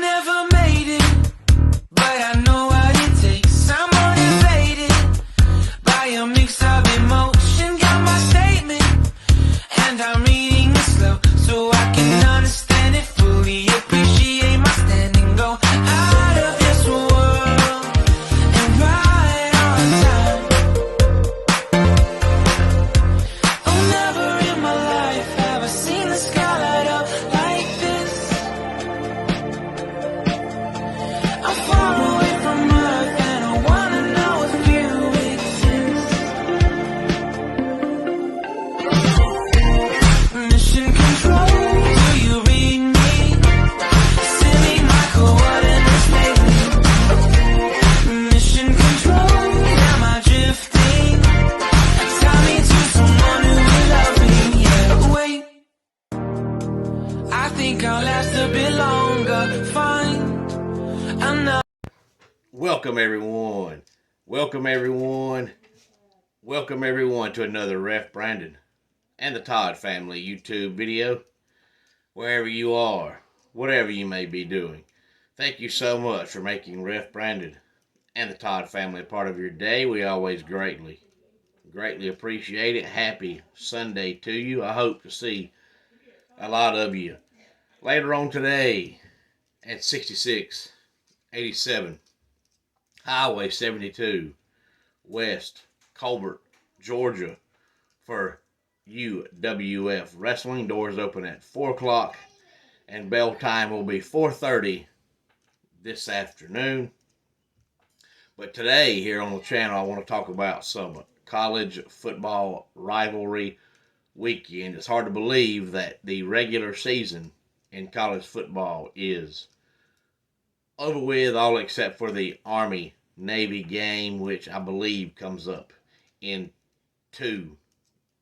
never made it, but I know what it takes. I'm motivated by a mix of emotion. Got my statement, and I'm reading it slow so I can understand it fully. Appreciate my standing, go out of this world and right on time. Oh, never in my life have I seen the sky light up like this. I'm far away from Earth and I wanna know if you exist. Mission control, do you read me? Send me my coordinates lately. Mission control, am I drifting? Tie me to someone who will love me, yeah. Wait, I think I'll last a bit longer. Find another. Welcome everyone. Welcome everyone. Welcome everyone to another Ref Brandon and the Todd family YouTube video. Wherever you are, whatever you may be doing, thank you so much for making Ref Brandon and the Todd family a part of your day. We always greatly appreciate it. Happy Sunday to you. I hope to see a lot of you later on today at 6687 Highway 72, West Colbert, Georgia, for UWF Wrestling. Doors open at 4 o'clock, and bell time will be 4:30 this afternoon. But today, here on the channel, I want to talk about some college football rivalry weekend. It's hard to believe that the regular season in college football is over with, all except for the Army-Navy game, which I believe comes up in 2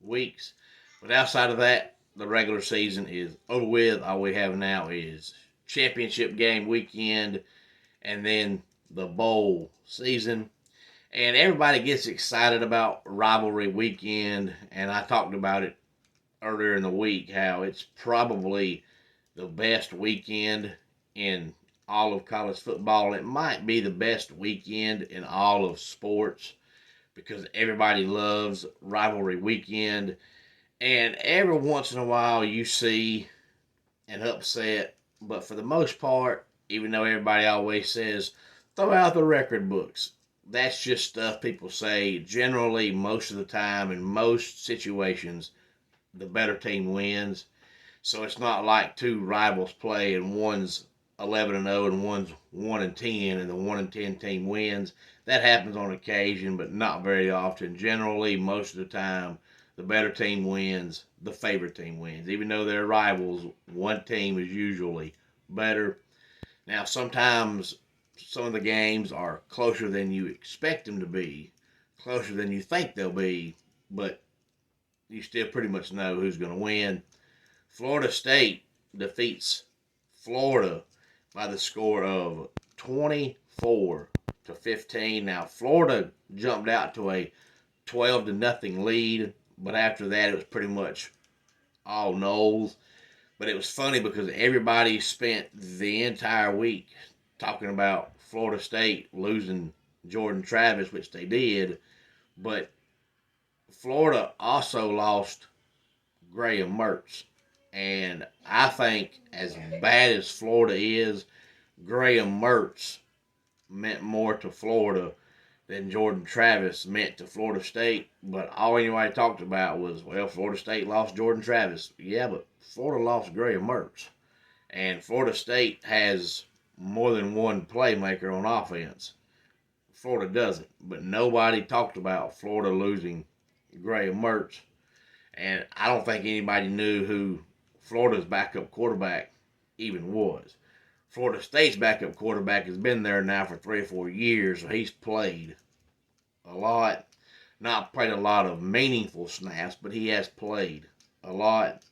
weeks. But outside of that, the regular season is over with. All we have now is championship game weekend and then the bowl season. And everybody gets excited about rivalry weekend, and I talked about it earlier in the week, how it's probably the best weekend in all of college football. It might be the best weekend in all of sports because everybody loves rivalry weekend. And every once in a while you see an upset, but for the most part, even though everybody always says, throw out the record books, that's just stuff people say. Generally, most of the time, in most situations, the better team wins. So it's not like two rivals play and one's 11-0 and one's 1-10 and the 1-10 team wins. That happens on occasion, but not very often. Generally, most of the time, the better team wins, the favorite team wins. Even though they're rivals, one team is usually better. Now, sometimes some of the games are closer than you expect them to be, closer than you think they'll be, but you still pretty much know who's going to win. Florida State defeats Florida by the score of 24-15. Now, Florida jumped out to a 12-0 lead, but after that, it was pretty much all Noles. But it was funny because everybody spent the entire week talking about Florida State losing Jordan Travis, which they did, but Florida also lost Graham Mertz. And I think as bad as Florida is, Graham Mertz meant more to Florida than Jordan Travis meant to Florida State. But all anybody talked about was, well, Florida State lost Jordan Travis. Yeah, but Florida lost Graham Mertz. And Florida State has more than one playmaker on offense. Florida doesn't. But nobody talked about Florida losing Graham Mertz. And I don't think anybody knew who Florida's backup quarterback even was. Florida State's backup quarterback has been there now for 3 or 4 years, so he's played a lot. Not played a lot of meaningful snaps, but he has played a lot.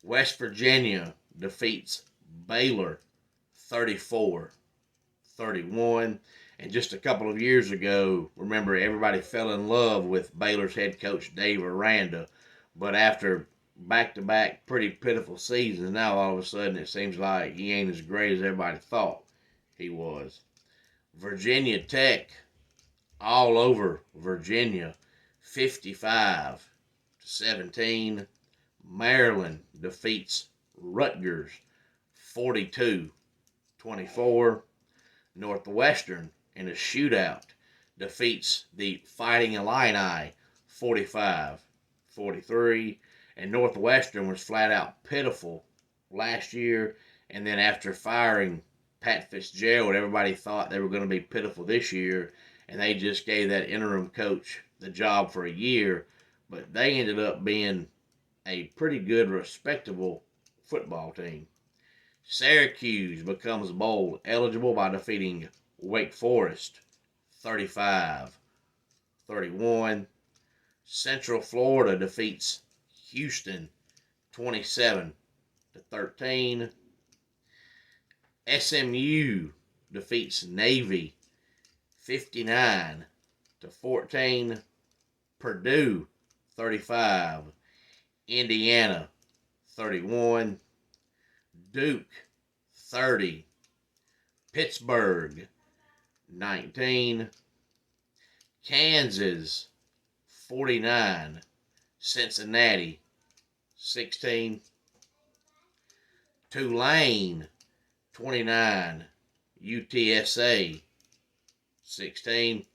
West Virginia defeats Baylor 34-31. And just a couple of years ago, remember, everybody fell in love with Baylor's head coach, Dave Aranda. But after back-to-back pretty pitiful seasons. Now all of a sudden it seems like he ain't as great as everybody thought he was. Virginia Tech, all over Virginia, 55-17. Maryland defeats Rutgers 42-24. Northwestern, in a shootout, defeats the Fighting Illini 45-43. And Northwestern was flat out pitiful last year. And then after firing Pat Fitzgerald, everybody thought they were going to be pitiful this year. And they just gave that interim coach the job for a year. But they ended up being a pretty good, respectable football team. Syracuse becomes bowl eligible by defeating Wake Forest 35-31. Central Florida defeats Houston 27-13. SMU defeats Navy 59-14. Purdue 35. Indiana 31. Duke 30. Pittsburgh 19. Kansas 49. Cincinnati 16. Tulane 29. UTSA 16.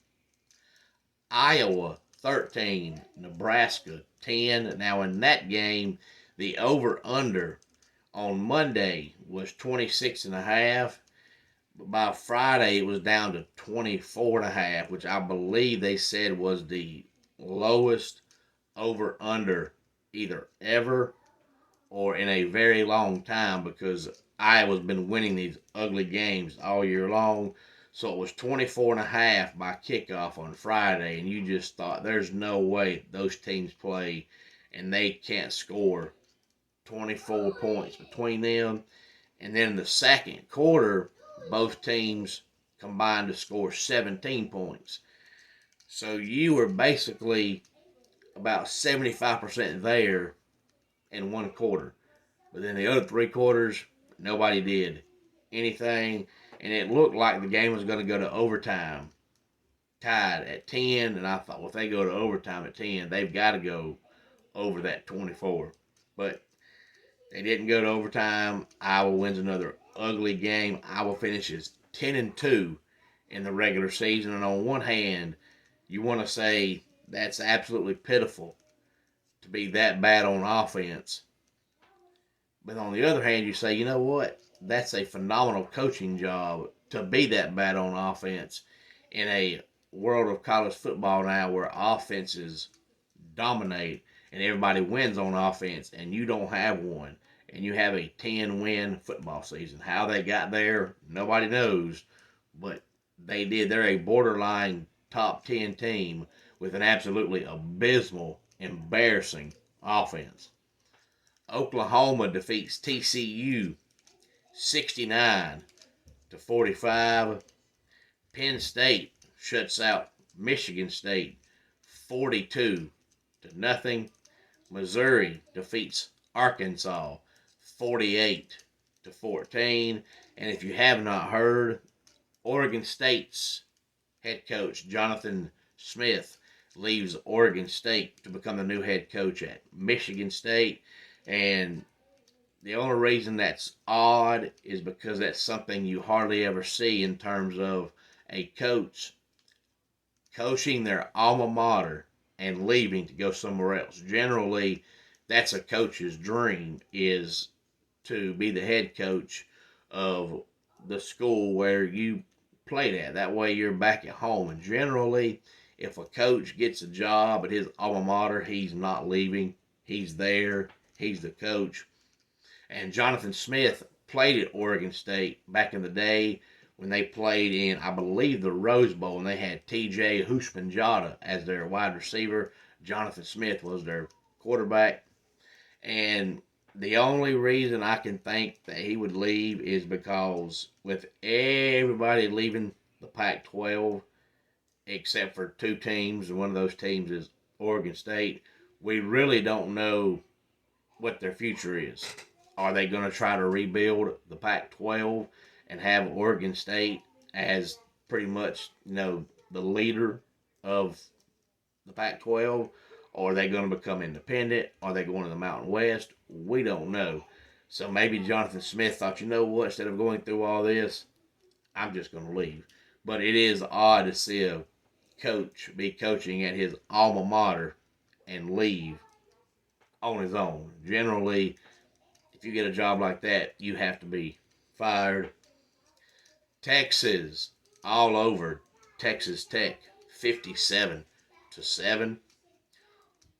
Iowa 13. Nebraska 10. Now in that game, the over-under on Monday was 26.5. But by Friday, it was down to 24.5, which I believe they said was the lowest over-under either ever or in a very long time, because Iowa's been winning these ugly games all year long. So it was 24.5 by kickoff on Friday, and you just thought there's no way those teams play and they can't score 24 points between them. And then in the second quarter, both teams combined to score 17 points. So you were basically about 75% there in one quarter. But then the other 3 quarters, nobody did anything. And it looked like the game was going to go to overtime, tied at 10. And I thought, well, if they go to overtime at 10, they've got to go over that 24. But they didn't go to overtime. Iowa wins another ugly game. Iowa finishes 10-2 in the regular season. And on one hand, you want to say that's absolutely pitiful to be that bad on offense. But on the other hand, you say, you know what? That's a phenomenal coaching job to be that bad on offense in a world of college football now where offenses dominate and everybody wins on offense, and you don't have one. And you have a 10-win football season. How they got there, nobody knows. But they did. They're a borderline top 10 team with an absolutely abysmal, embarrassing offense. Oklahoma defeats TCU 69-45. Penn State shuts out Michigan State 42-0. Missouri defeats Arkansas 48-14. And if you have not heard, Oregon State's head coach Jonathan Smith leaves Oregon State to become the new head coach at Michigan State. And the only reason that's odd is because that's something you hardly ever see in terms of a coach coaching their alma mater and leaving to go somewhere else. Generally, that's a coach's dream, is to be the head coach of the school where you played at. That way you're back at home. And generally, if a coach gets a job at his alma mater, he's not leaving. He's there. He's the coach. And Jonathan Smith played at Oregon State back in the day when they played in, I believe, the Rose Bowl, and they had T.J. Houshmandzadeh as their wide receiver. Jonathan Smith was their quarterback. And the only reason I can think that he would leave is because with everybody leaving the Pac-12, except for 2 teams, and one of those teams is Oregon State, we really don't know what their future is. Are they going to try to rebuild the Pac-12 and have Oregon State as pretty much, the leader of the Pac-12? Or are they going to become independent? Are they going to the Mountain West? We don't know. So maybe Jonathan Smith thought, you know what, instead of going through all this, I'm just going to leave. But it is odd to see a coach be coaching at his alma mater and leave on his own. Generally, if you get a job like that, you have to be fired. Texas, all over Texas Tech, 57-7.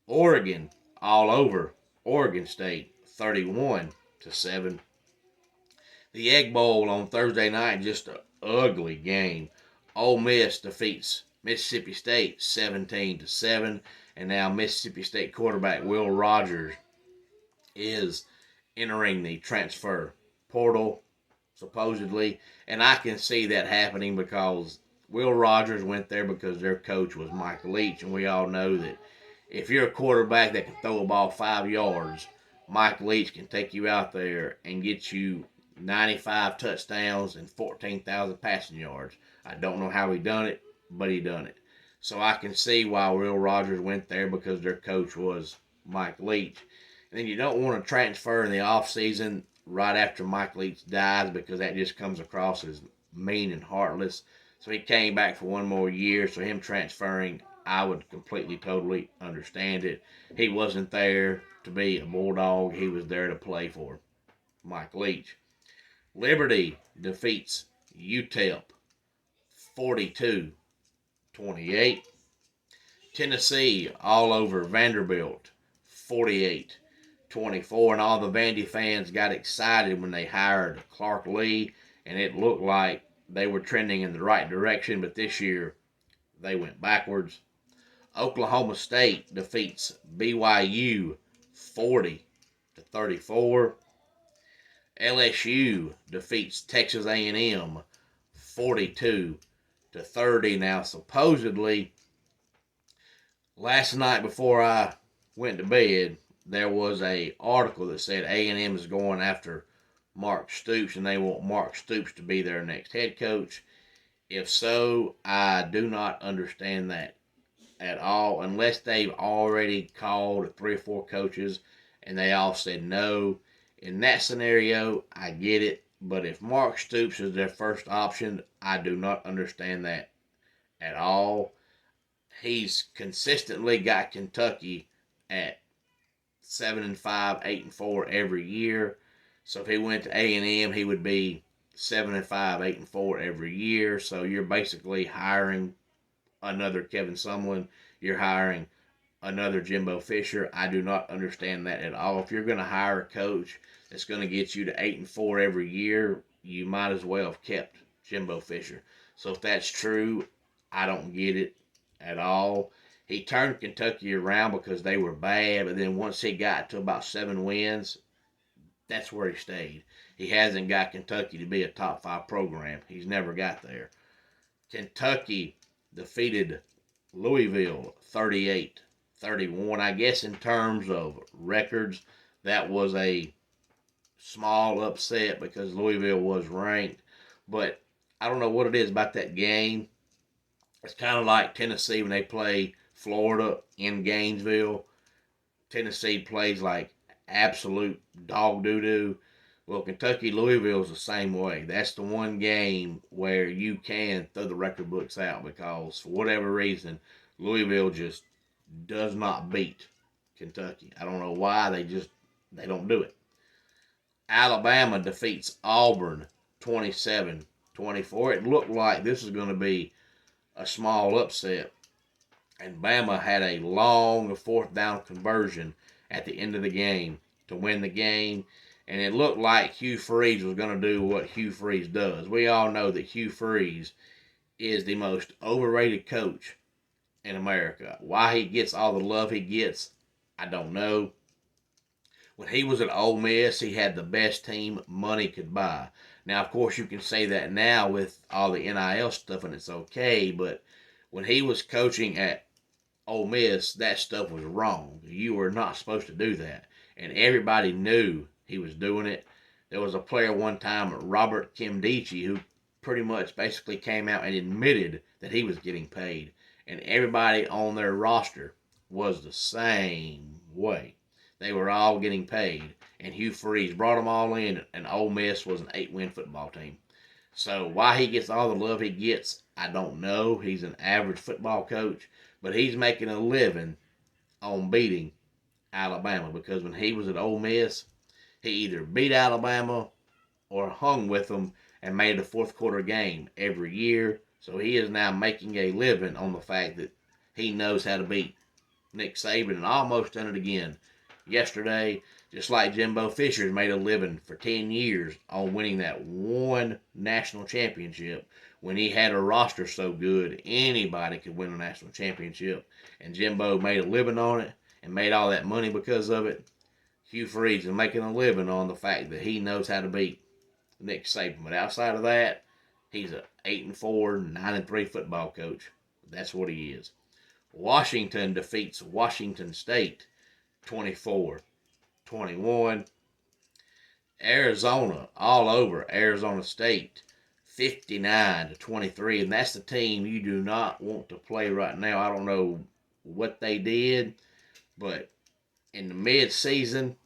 Oregon, all over Oregon State, 31-7. The Egg Bowl on Thursday night, just an ugly game. Ole Miss defeats Mississippi State 17-7, and now Mississippi State quarterback Will Rogers is entering the transfer portal, supposedly, and I can see that happening because Will Rogers went there because their coach was Mike Leach, and we all know that if you're a quarterback that can throw a ball 5 yards, Mike Leach can take you out there and get you 95 touchdowns and 14,000 passing yards. I don't know how he done it, but he done it. So I can see why Will Rogers went there because their coach was Mike Leach. And then you don't want to transfer in the offseason right after Mike Leach dies because that just comes across as mean and heartless. So he came back for one more year, so him transferring, I would completely, totally understand it. He wasn't there to be a Bulldog. He was there to play for Mike Leach. Liberty defeats UTEP 42-28. Tennessee all over Vanderbilt 48-24. And all the Vandy fans got excited when they hired Clark Lee, and it looked like they were trending in the right direction, but this year they went backwards. Oklahoma State defeats BYU 40-34. LSU defeats Texas A&M 42-30. Now, supposedly, last night before I went to bed, there was a article that said A&M is going after Mark Stoops, and they want Mark Stoops to be their next head coach. If so, I do not understand that at all, unless they've already called 3 or 4 coaches and they all said no. In that scenario, I get it, but if Mark Stoops is their first option, I do not understand that at all. He's consistently got Kentucky at 7-5, 8-4 every year. So if he went to A&M, he would be 7-5, 8-4 every year. So you're basically hiring another Kevin Sumlin. You're hiring another Jimbo Fisher. I do not understand that at all. If you're going to hire a coach that's going to get you to 8-4 every year, you might as well have kept Jimbo Fisher. So if that's true, I don't get it at all. He turned Kentucky around because they were bad, but then once he got to about 7 wins, that's where he stayed. He hasn't got Kentucky to be a top 5 program. He's never got there. Kentucky defeated Louisville 38-31. I guess in terms of records, that was a small upset because Louisville was ranked. But I don't know what it is about that game. It's kind of like Tennessee when they play Florida in Gainesville. Tennessee plays like absolute dog doo-doo. Well, Kentucky-Louisville is the same way. That's the one game where you can throw the record books out because for whatever reason, Louisville just does not beat Kentucky. I don't know why. They don't do it. Alabama defeats Auburn 27-24. It looked like this was going to be a small upset, and Bama had a long 4th down conversion at the end of the game to win the game, and it looked like Hugh Freeze was going to do what Hugh Freeze does. We all know that Hugh Freeze is the most overrated coach in America. Why he gets all the love he gets, I don't know. When he was at Ole Miss, he had the best team money could buy. Now, of course, you can say that now with all the NIL stuff, and it's okay, but when he was coaching at Ole Miss, that stuff was wrong. You were not supposed to do that. and everybody knew he was doing it. There was a player one time, Robert Kimdichie, who pretty much basically came out and admitted that he was getting paid, and everybody on their roster was the same way. They were all getting paid, and Hugh Freeze brought them all in, and Ole Miss was an 8-win football team. So why he gets all the love he gets, I don't know. He's an average football coach, but he's making a living on beating Alabama, because when he was at Ole Miss, he either beat Alabama or hung with them and made a fourth quarter game every year. So he is now making a living on the fact that he knows how to beat Nick Saban, and almost done it again yesterday, just like Jimbo Fisher's made a living for 10 years on winning that one national championship. When he had a roster so good, anybody could win a national championship, and Jimbo made a living on it and made all that money because of it. Hugh Freeze is making a living on the fact that he knows how to beat Nick Saban. But outside of that, he's a 8-4, 9-3 football coach. That's what he is. Washington defeats Washington State 24-21. Arizona all over Arizona State 59-23, and that's the team you do not want to play right now. I don't know what they did, but in the mid-season,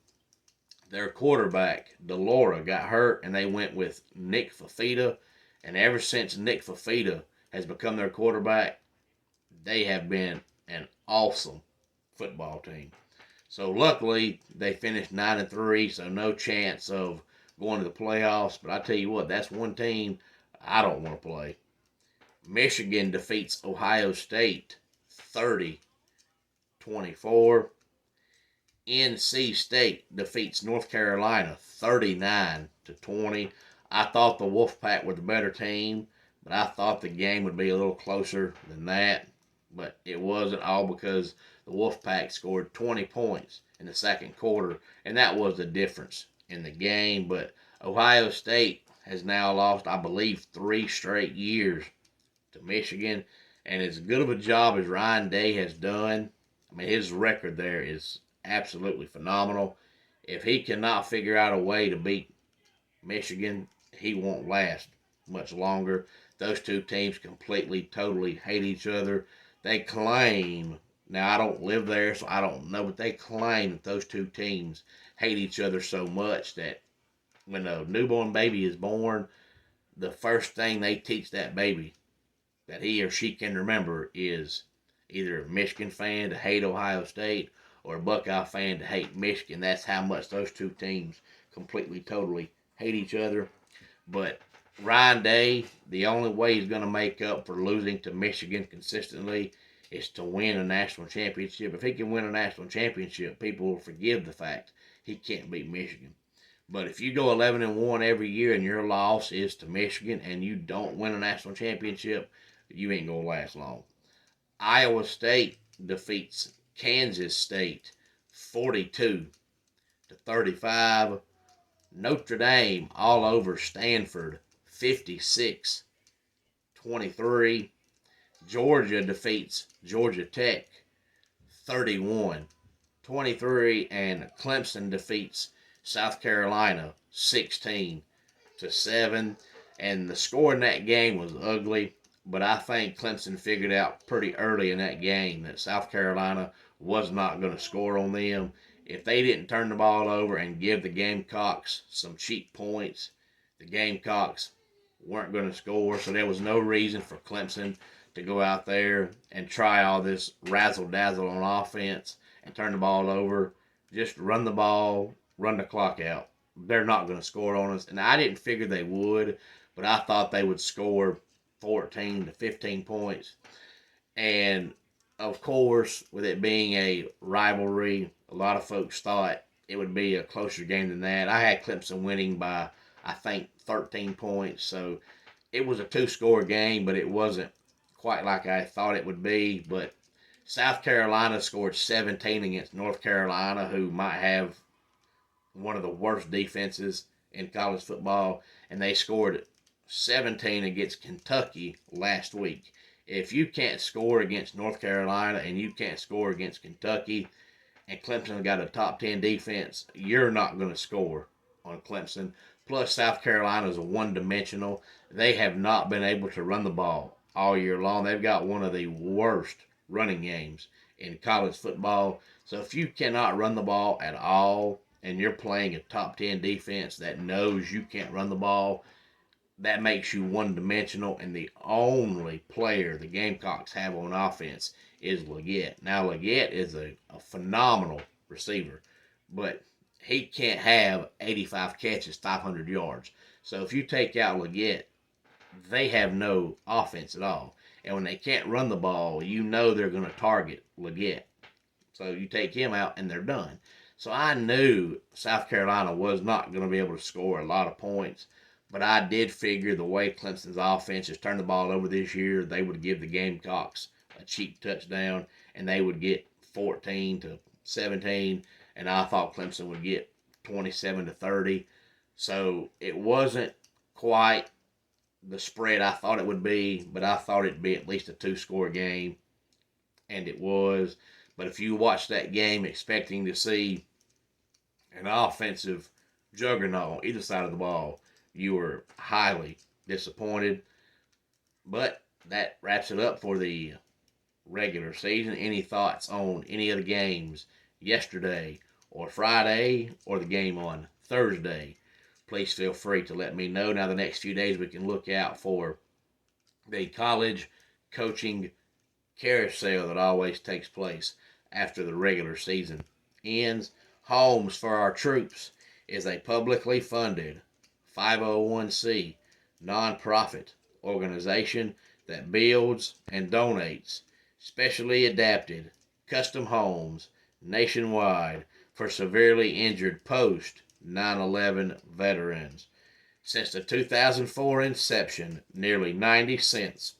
their quarterback, Delora, got hurt, and they went with Nick Fafita. And ever since Nick Fafita has become their quarterback, they have been an awesome football team. So luckily, they finished 9-3, so no chance of going to the playoffs. But I tell you what, that's one team I don't want to play. Michigan defeats Ohio State 30-24. NC State defeats North Carolina 39-20. I thought the Wolfpack were the better team, but I thought the game would be a little closer than that. But it wasn't, all because the Wolfpack scored 20 points in the second quarter, and that was the difference in the game. But Ohio State has now lost, I believe, 3 straight years to Michigan, and as good of a job as Ryan Day has done, I mean, his record there is absolutely phenomenal. If he cannot figure out a way to beat Michigan, he won't last much longer. Those two teams completely, totally hate each other. They claim, now I don't live there, so I don't know, but they claim that those two teams hate each other so much that when a newborn baby is born, the first thing they teach that baby that he or she can remember is either a Michigan fan to hate Ohio State or a Buckeye fan to hate Michigan. That's how much those two teams completely, totally hate each other. But Ryan Day, the only way he's going to make up for losing to Michigan consistently is to win a national championship. If he can win a national championship, people will forgive the fact he can't beat Michigan. But if you go 11-1 every year and your loss is to Michigan and you don't win a national championship, you ain't going to last long. Iowa State defeats Kansas State 42-35. Notre Dame all over Stanford 56-23. Georgia defeats Georgia Tech 31-23, and Clemson defeats South Carolina 16-7. And the score in that game was ugly, but I think Clemson figured out pretty early in that game that South Carolina was not going to score on them. If they didn't turn the ball over and give the Gamecocks some cheap points, the Gamecocks weren't going to score. So there was no reason for Clemson to go out there and try all this razzle-dazzle on offense and turn the ball over. Just run the ball, run the clock out. They're not going to score on us. And I didn't figure they would, but I thought they would score 14 to 15 points. And, of course, with it being a rivalry, a lot of folks thought it would be a closer game than that. I had Clemson winning by, I think, 13 points. So it was a 2-score game, but it wasn't quite like I thought it would be. But South Carolina scored 17 against North Carolina, who might have one of the worst defenses in college football, and they scored 17 against Kentucky last week. If you can't score against North Carolina and you can't score against Kentucky, and Clemson got a top 10 defense, you're not going to score on Clemson. Plus, South Carolina is a one-dimensional. They have not been able to run the ball all year long. They've got one of the worst running games in college football. So if you cannot run the ball at all and you're playing a top 10 defense that knows you can't run the ball, that makes you one-dimensional, and the only player the Gamecocks have on offense is Leggett. Now, Leggett is a phenomenal receiver, but he can't have 85 catches, 500 yards. So if you take out Leggett, they have no offense at all. And when they can't run the ball, you know they're going to target Leggett. So you take him out, and they're done. So I knew South Carolina was not going to be able to score a lot of points. But I did figure the way Clemson's offense has turned the ball over this year, they would give the Gamecocks a cheap touchdown, and they would get 14-17, and I thought Clemson would get 27-30. So it wasn't quite the spread I thought it would be, but I thought it'd be at least a 2-score game, and it was. But if you watch that game expecting to see an offensive juggernaut on either side of the ball, you were highly disappointed. But that wraps it up for the regular season. Any thoughts on any of the games yesterday or Friday or the game on Thursday? Please feel free to let me know. Now, the next few days we can look out for the college coaching carousel that always takes place after the regular season ends. Homes for Our Troops is a publicly funded 501c nonprofit organization that builds and donates specially adapted custom homes nationwide for severely injured post 9/11 veterans. Since the 2004 inception, nearly 90 cents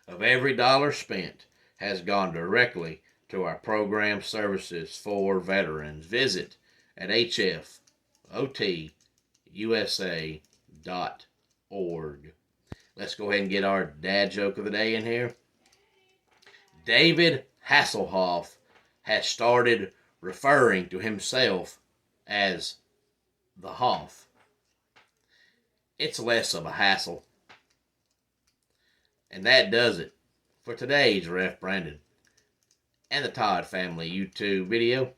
of every dollar spent has gone directly to our program services for veterans. Visit at hfotusa.org. Let's go ahead and get our dad joke of the day in here. David Hasselhoff has started referring to himself as the Hoff. It's less of a hassle. And that does it for today's Ref Brandon and the Todd Family YouTube video.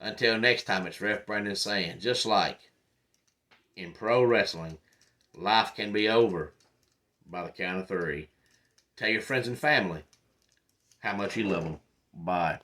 Until next time, it's Ref Brandon saying, just like in pro wrestling, life can be over by the count of 3. Tell your friends and family how much you love them. Bye.